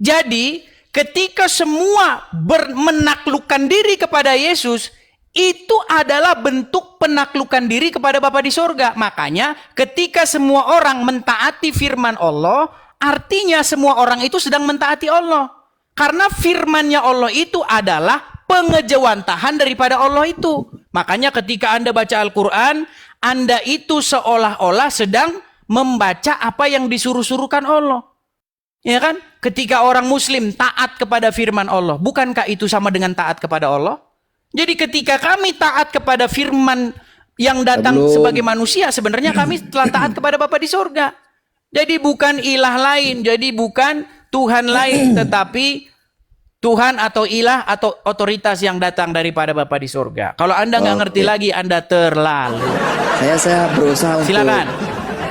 Jadi ketika semua menaklukkan diri kepada Yesus, itu adalah bentuk penaklukan diri kepada Bapa di sorga. Makanya ketika semua orang mentaati firman Allah, artinya semua orang itu sedang mentaati Allah. Karena firmannya Allah itu adalah pengejawantahan daripada Allah itu. Makanya ketika Anda baca Al-Quran, Anda itu seolah-olah sedang membaca apa yang disuruh-suruhkan Allah. Ya kan? Ketika orang Muslim taat kepada firman Allah, bukankah itu sama dengan taat kepada Allah? Jadi ketika kami taat kepada firman yang datang sebagai manusia, sebenarnya kami telah taat kepada Bapa di sorga. Jadi bukan ilah lain, jadi bukan Tuhan lain, tetapi Tuhan atau ilah atau otoritas yang datang daripada Bapa di sorga. Kalau Anda nggak ngerti lagi, Anda terlalu. Saya berusaha untuk. Silakan.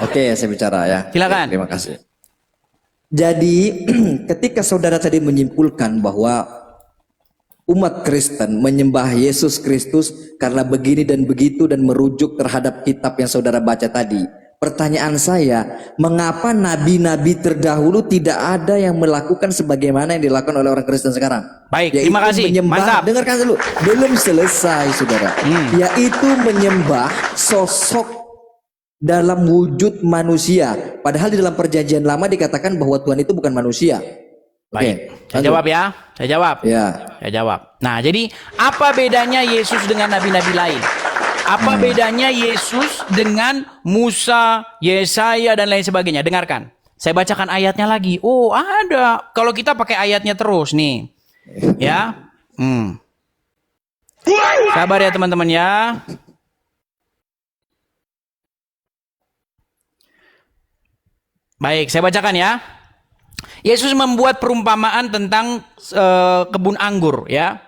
Oke, saya bicara ya. Silakan. Terima kasih. Jadi ketika saudara tadi menyimpulkan bahwa umat Kristen menyembah Yesus Kristus karena begini dan begitu dan merujuk terhadap kitab yang saudara baca tadi. Pertanyaan saya, mengapa nabi-nabi terdahulu tidak ada yang melakukan sebagaimana yang dilakukan oleh orang Kristen sekarang? Baik, yaitu terima kasih. Menyembah, Mantap. dengarkan dulu, belum selesai saudara. Yaitu menyembah sosok dalam wujud manusia. Padahal di dalam perjanjian lama dikatakan bahwa Tuhan itu bukan manusia. Baik, Oke, saya lanjut. jawab ya. Saya jawab. Ya. Saya jawab. Nah, jadi apa bedanya Yesus dengan nabi-nabi lain? Apa bedanya Yesus dengan Musa, Yesaya dan lain sebagainya? Dengarkan. Saya bacakan ayatnya lagi. Oh, ada. Kalau kita pakai ayatnya terus nih. Ya. Sabar ya teman-teman ya. Baik, saya bacakan ya. Yesus membuat perumpamaan tentang kebun anggur ya.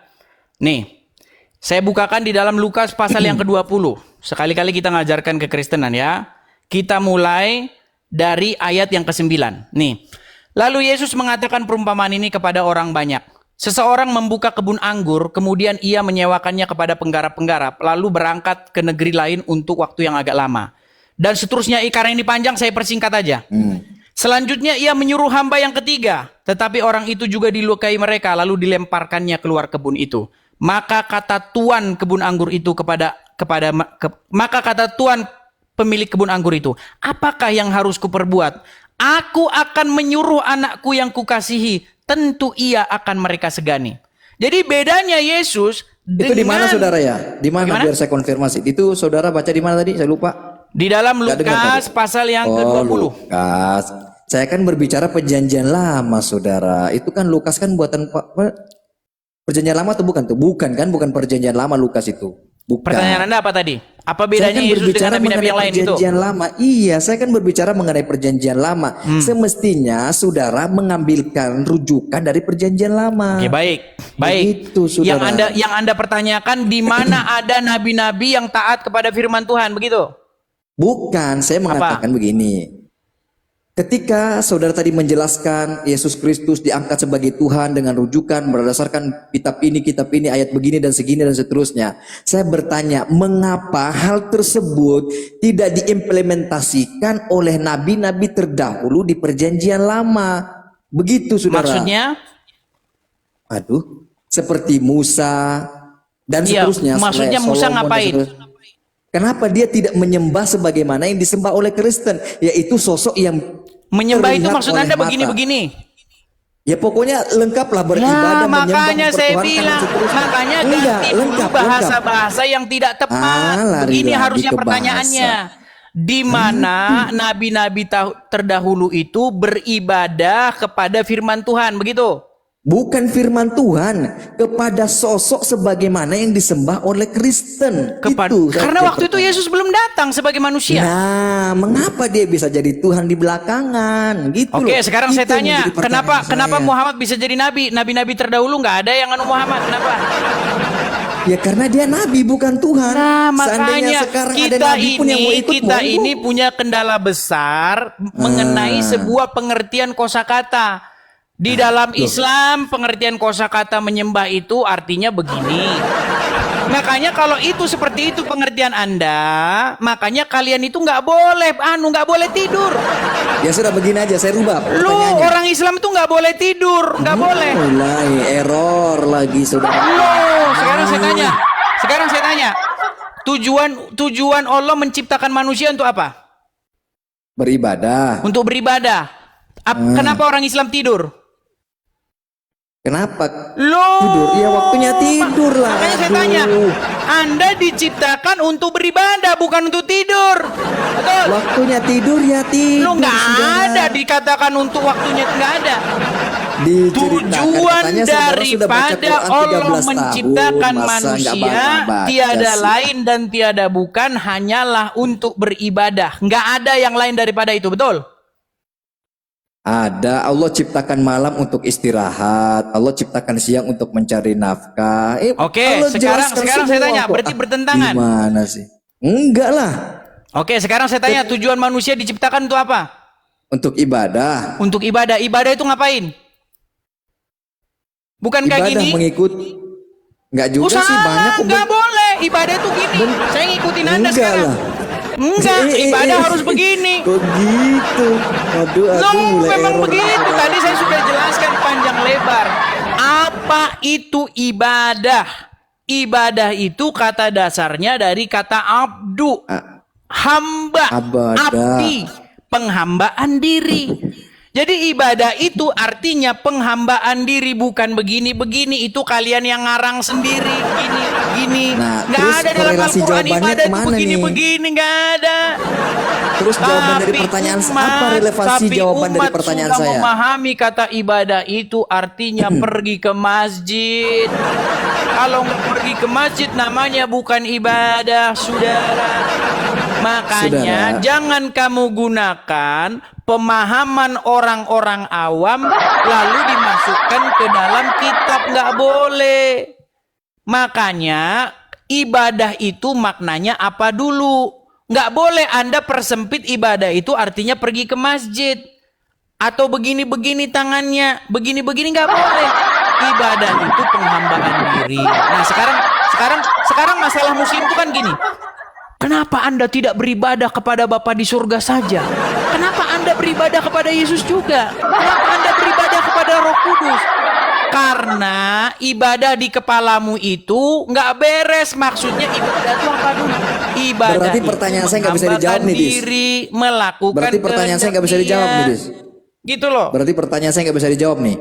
Nih, saya bukakan di dalam Lukas pasal yang ke-20. Sekali-kali kita ngajarkan kekristenan ya. Kita mulai dari ayat yang ke-9. Nih, lalu Yesus mengatakan perumpamaan ini kepada orang banyak. Seseorang membuka kebun anggur, kemudian ia menyewakannya kepada penggarap-penggarap, lalu berangkat ke negeri lain untuk waktu yang agak lama. Dan seterusnya, karena ini panjang saya persingkat aja. Selanjutnya ia menyuruh hamba yang ketiga, tetapi orang itu juga dilukai mereka, lalu dilemparkannya keluar kebun itu. Maka kata tuan kebun anggur itu maka kata tuan pemilik kebun anggur itu, apakah yang harus kuperbuat? Aku akan menyuruh anakku yang kukasihi, tentu ia akan mereka segani. Jadi bedanya Yesus itu di mana saudara ya? Di mana biar saya konfirmasi. Itu saudara baca di mana tadi? Saya lupa. Di dalam Lukas pasal yang ke-20. Lukas. Saya kan berbicara perjanjian lama, saudara. Itu kan Lukas kan buatan perjanjian lama atau bukan tuh? Bukan kan? Bukan perjanjian lama Lukas itu. Bukan. Pertanyaan Anda apa tadi? Apa bedanya Saya kan Yesus dengan nabi-nabi yang lain itu? Perjanjian lama. Iya, saya kan berbicara mengenai perjanjian lama. Semestinya saudara mengambilkan rujukan dari perjanjian lama. Oke, baik. Baik. Begitu, saudara. Yang Anda pertanyakan di mana ada nabi-nabi yang taat kepada firman Tuhan, begitu? Bukan, saya mengatakan begini. Ketika saudara tadi menjelaskan Yesus Kristus diangkat sebagai Tuhan dengan rujukan berdasarkan kitab ini, ayat begini dan segini dan seterusnya. Saya bertanya, mengapa hal tersebut tidak diimplementasikan oleh nabi-nabi terdahulu di perjanjian lama? Begitu, saudara. Maksudnya? Aduh, seperti Musa dan Iya, seterusnya. maksudnya Musa Solomon ngapain? Kenapa dia tidak menyembah sebagaimana yang disembah oleh Kristen, yaitu sosok yang menyembah itu terlihat maksud oleh Anda mata. begini-begini. Ya pokoknya lengkaplah beribadah, Nah, makanya menyembah, saya mempertuhankan, bilang, dan seterusnya. makanya Enggak, ganti dulu lengkap. bahasa-bahasa yang tidak tepat. Lari Begini lagi harusnya ke pertanyaannya. Di mana nabi-nabi terdahulu itu beribadah kepada firman Tuhan, begitu? Bukan firman Tuhan kepada sosok sebagaimana yang disembah oleh Kristen. Karena waktu itu Yesus belum datang sebagai manusia. Nah, mengapa dia bisa jadi Tuhan di belakangan? Gitu. Oke, sekarang Itu saya tanya, yang menjadi pertanyaan kenapa saya. Muhammad bisa jadi nabi? Nabi-nabi terdahulu nggak ada yang anu Muhammad. Kenapa? Ya karena dia nabi bukan Tuhan. Nah, Seandainya makanya sekarang ada kita nabi pun yang mau ikut, kita monggo. ini punya kendala besar mengenai sebuah pengertian kosakata. Di dalam Islam, pengertian kosakata menyembah itu artinya begini. Makanya kalau itu seperti itu pengertian Anda, makanya kalian itu nggak boleh tidur. Ya sudah begini aja, saya rubah Lu pertanyaannya. orang Islam itu nggak boleh tidur, nggak boleh. Mulai error lagi saudara. Sekarang saya tanya, tujuan Allah menciptakan manusia untuk apa? Beribadah. Untuk beribadah. Kenapa orang Islam tidur? Kenapa? Loh, Tidur? Ya waktunya tidur lah. makanya saya Aduh. tanya, Anda diciptakan untuk beribadah, bukan untuk tidur. Betul? Waktunya tidur ya tidur. Lu nggak saudara. ada dikatakan untuk waktunya, nggak ada. Diceritakan, Tujuan katanya saudara sudah baca daripada Quran 13 Allah tahun, menciptakan masa nggak manusia baca tiada sih? lain dan tiada bukan hanyalah untuk beribadah. Nggak ada yang lain daripada itu, betul? Ada, Allah ciptakan malam untuk istirahat, Allah ciptakan siang untuk mencari nafkah. Oke, Allah sekarang jelaskan saya semua tanya, kok. berarti bertentangan? Gimana sih? Enggak lah, Oke, sekarang saya tanya, tujuan manusia diciptakan untuk apa? untuk ibadah. Untuk ibadah. Ibadah itu ngapain? Bukan kayak Ibadah gini? mengikut. Enggak juga sih, banyak kok. Nggak boleh. Ibadah itu gini. Saya ngikutin Anda Enggak sekarang. lah. Enggak, ibadah harus begini. Kok gitu? Aduh, No, mulai memang error. begitu. Tadi saya sudah jelaskan panjang lebar. Apa itu ibadah? Ibadah itu kata dasarnya dari kata abdu. Hamba. Abada. Abdi. Penghambaan diri. Jadi ibadah itu artinya penghambaan diri, bukan begini-begini. Itu kalian yang ngarang sendiri. Gini. Nah, Nggak terus ada dalam korelasi Al-Quran jawabannya ibadah itu kemana nih? begini-begini. Nggak ada. Terus jawaban dari pertanyaan apa relevansi jawaban dari pertanyaan sudah saya? memahami kata ibadah itu artinya pergi ke masjid. Kalau nggak pergi ke masjid namanya bukan ibadah, saudara. Makanya Saudara. jangan kamu gunakan pemahaman orang-orang awam lalu dimasukkan ke dalam kitab, nggak boleh. Makanya ibadah itu maknanya apa dulu? Nggak boleh Anda persempit ibadah itu artinya pergi ke masjid atau begini-begini tangannya, begini-begini, nggak boleh. Ibadah itu penghambaan diri. Nah sekarang masalah muslim itu kan gini. Kenapa Anda tidak beribadah kepada Bapa di surga saja? Kenapa Anda beribadah kepada Yesus juga? Kenapa Anda beribadah kepada Roh Kudus? Karena ibadah di kepalamu itu nggak beres. Maksudnya ibadah itu apa dulu? Ibadah Berarti itu pertanyaan saya nggak bisa dijawab nih, Dis. diri, melakukan Berarti pertanyaan saya nggak bisa kehendak dijawab nih, Dia. Dis. Gitu loh. Berarti pertanyaan saya nggak bisa dijawab nih.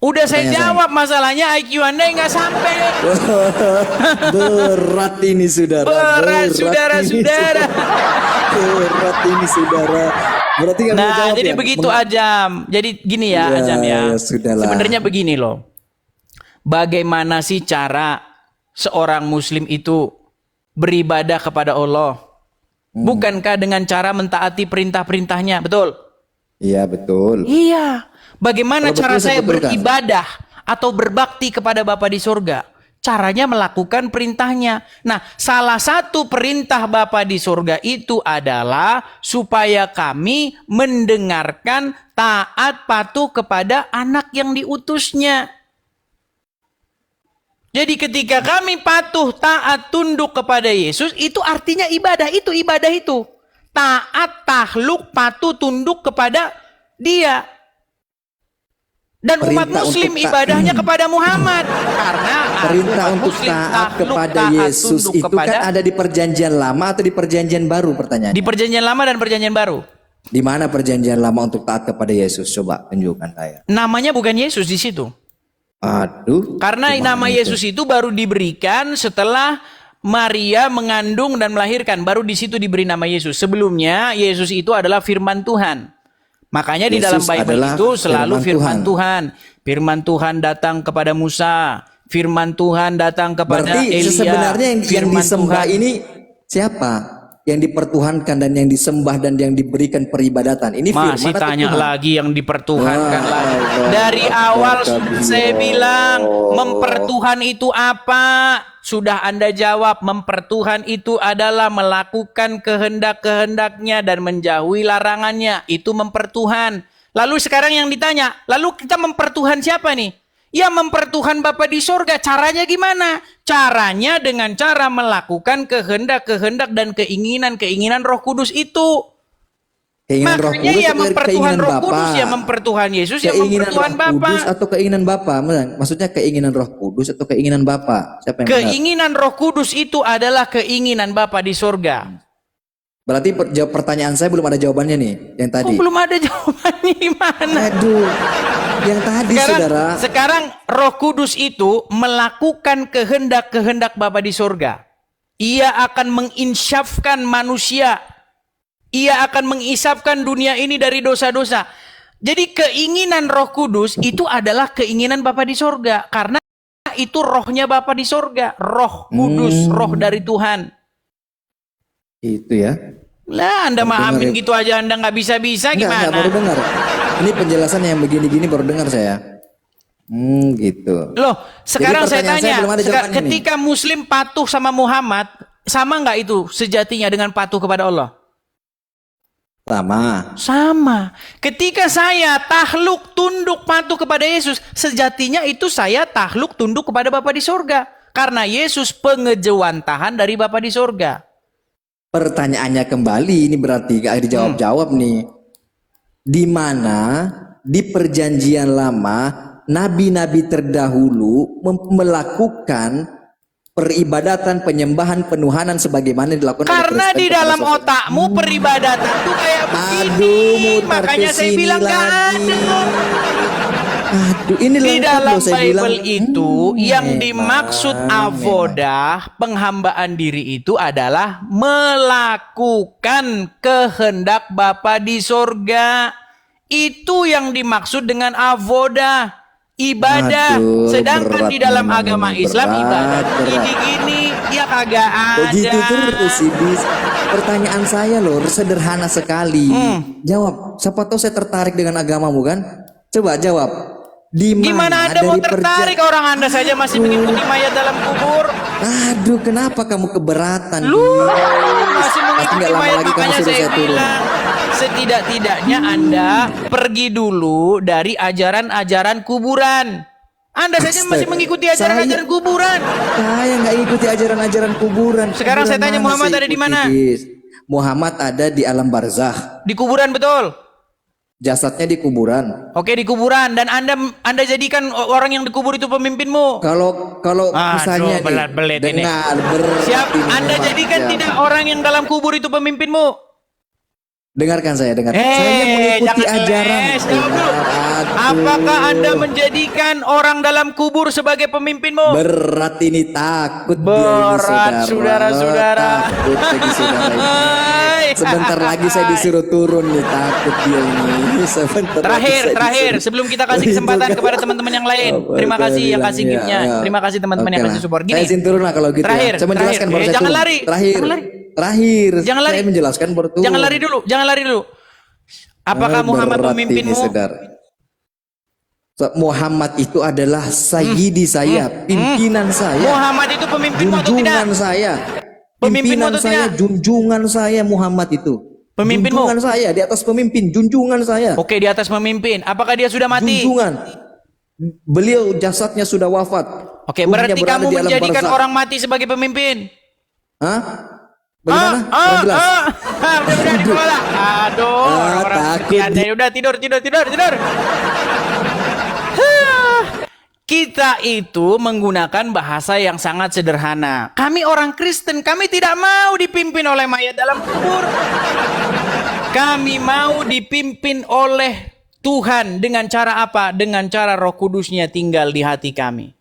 Udah saya Pertanyaan jawab, masalahnya IQ Anda nggak sampai. Berat ini saudara. Berat, ini. saudara-saudara. Berat ini saudara. Berarti nggak bisa Nah, jawab jadi ya? begitu Ajam. Jadi gini ya, Ya, Ajam ya. ya sudahlah. Sebenarnya begini loh. Bagaimana sih cara seorang muslim itu beribadah kepada Allah? Bukankah dengan cara mentaati perintah-perintahnya? Betul? Iya betul. Iya. Bagaimana Kalau cara betul, saya betul kan? beribadah atau berbakti kepada Bapa di surga? Caranya melakukan perintahnya. Nah, salah satu perintah Bapa di surga itu adalah supaya kami mendengarkan, taat, patuh kepada anak yang diutusnya. Jadi ketika kami patuh, taat, tunduk kepada Yesus, itu artinya ibadah itu. Taat, takluk, patuh, tunduk kepada Dia. Dan umat Perintah muslim untuk ibadahnya kepada Muhammad. Karena Perintah umat untuk muslim taat takluk, kepada taat, Yesus tunduk itu kepada, kan ada di perjanjian lama atau di perjanjian baru pertanyaannya? di perjanjian lama dan perjanjian baru. Di mana perjanjian lama untuk taat kepada Yesus? Coba tunjukkan saya. Namanya bukan Yesus di situ. Aduh. Karena gimana nama itu? Yesus itu baru diberikan setelah Maria mengandung dan melahirkan. Baru di situ diberi nama Yesus. Sebelumnya Yesus itu adalah firman Tuhan. Makanya di Yesus dalam Bible adalah itu selalu firman firman Tuhan. Firman Tuhan datang kepada Musa. Firman Tuhan datang kepada Berarti Elia. sebenarnya yang Firman disembah Tuhan. ini siapa? Yang dipertuhankan dan yang disembah dan yang diberikan peribadatan. Ini Masih firman atau tanya Tuhan? lagi yang dipertuhankan Wah, lagi. Allah Dari Akbar awal sudah kabir. saya bilang, mempertuhan itu apa? Sudah Anda jawab, mempertuhan itu adalah melakukan kehendak-kehendaknya dan menjauhi larangannya. Itu mempertuhan. Lalu sekarang yang ditanya, lalu kita mempertuhan siapa nih? Ya mempertuhan Bapa di sorga. Caranya gimana? Caranya dengan cara melakukan kehendak-kehendak dan keinginan-keinginan Roh Kudus itu. Keinginan Roh Makanya Kudus ya atau mempertuhan keinginan Roh Bapa? Kudus, ya mempertuhan Yesus, ya Keinginan mempertuhan Roh Kudus Bapa. atau keinginan Bapa? Maksudnya keinginan Roh Kudus atau keinginan Bapa? Siapa yang benar? Keinginan Roh Kudus itu adalah keinginan Bapa di sorga. Berarti jawab pertanyaan saya belum ada jawabannya nih, yang Oh, tadi. belum ada jawabannya gimana? Aduh, yang tadi saudara. Sekarang Roh Kudus itu melakukan kehendak-kehendak Bapa di sorga. Ia akan menginsyafkan manusia. Ia akan mengisapkan dunia ini dari dosa-dosa. Jadi keinginan Roh Kudus itu adalah keinginan Bapa di sorga. Karena itu rohnya Bapa di sorga. Roh Kudus, roh dari Tuhan. Itu ya. Lah Anda mahamin ya. gitu aja Anda nggak bisa-bisa Enggak, gimana? baru dengar. Ini penjelasan yang begini-gini baru dengar saya. Gitu. Loh, sekarang saya pertanyaan saya tanya, belum ada jawabannya ketika Muslim patuh sama Muhammad, sama nggak itu sejatinya dengan patuh kepada Allah? Sama. Sama. Ketika saya tahluk tunduk patuh kepada Yesus, sejatinya itu saya tahluk tunduk kepada Bapa di sorga. Karena Yesus pengejawantahan dari Bapa di sorga. Pertanyaannya kembali, ini berarti gak dijawab-jawab nih. Di mana di perjanjian lama nabi-nabi terdahulu melakukan peribadatan, penyembahan, penuhanan sebagaimana dilakukan oleh Karena Kristen di kepada dalam sosok. otakmu peribadatan tuh kayak begini. Aduh, mutar Makanya ke saya sini bilang gak lagi. ada. Aduh, ini Di lengkap dalam loh, saya bilang. Bible itu yang Memang, dimaksud memang. avodah, penghambaan diri itu adalah melakukan kehendak Bapa di sorga. Itu yang dimaksud dengan avodah, ibadah. Aduh, Sedangkan berat di dalam memang agama ini, Islam berat, ibadah berat. gini-gini ya kagak ada. Begitu terus sih, Bis. Pertanyaan saya loh sederhana sekali. Jawab. Siapa tahu saya tertarik dengan agamamu kan? Coba jawab. Di Gimana mana Anda mau dari tertarik orang Anda saja masih mengikuti mayat dalam kubur? Aduh, kenapa kamu keberatan? Lu Bis? masih Pasti mengikuti nggak lama mayat, lagi kamu makanya suruh saya saya turun. bilang setidak-tidaknya Anda pergi dulu dari ajaran-ajaran kuburan. Anda saja masih mengikuti ajaran-ajaran kuburan. Saya nggak ikuti ajaran-ajaran kuburan. Sekarang saya tanya, Kuburan mana Muhammad saya ada di ikuti, mana? Bis? Muhammad ada di alam barzah. Di kuburan betul. Jasadnya di kuburan. Oke, di kuburan, dan Anda jadikan orang yang dikubur itu pemimpinmu. Kalau misalnya nih, belat-belit ini. dengar berat Siap, ini Anda memang. jadikan Ya. tidak orang yang dalam kubur itu pemimpinmu. Dengarkan saya, dengar. Saya mengikuti jangan ajaran. les, jawab dulu. Aduh. Apakah Anda menjadikan orang dalam kubur sebagai pemimpinmu? Berat ini, takut dia ini, Berat, saudara-saudara. Takut lagi saudara ini. Hai. Sebentar lagi saya disuruh turun nih, takut dia ini. Sebentar lagi saya Terakhir, disuruh- sebelum kita kasih kesempatan kepada teman-teman yang lain. Apa Terima saya kasih yang bilang, kasih ya, gift-nya. ya. Terima kasih teman-teman yang Oke kasih lah. support. Saya izin turun lah kalau gitu Terakhir, ya. Saya menjelaskan baru saya jangan turun. lari. Terakhir. Jangan lari. Terakhir. Jangan lari. Saya menjelaskan baru turun. Jangan lari dulu, jangan lari dulu. Apakah Muhammad Berat ini, pemimpinmu? saudara. Muhammad itu adalah sayyidi saya, pimpinan saya, Muhammad itu pemimpinmu atau tidak? junjungan saya, Pemimpinmu pimpinan atau saya, tidak? junjungan saya Muhammad itu. Pemimpinmu? Junjungan saya di atas pemimpin, junjungan saya. Oke, di atas pemimpin. Apakah dia sudah mati? Junjungan. Beliau jasadnya sudah wafat. Oke, Ruhnya berarti berada kamu di alam menjadikan barzakh. orang mati sebagai pemimpin. Hah? Bagaimana? Kurang jelas. Udah dikelola. Aduh, orang-orang seperti takut Anda. Udah tidur. Hah. Kita itu menggunakan bahasa yang sangat sederhana. Kami orang Kristen, kami tidak mau dipimpin oleh mayat dalam kubur. Kami mau dipimpin oleh Tuhan dengan cara apa? Dengan cara Roh Kudusnya tinggal di hati kami.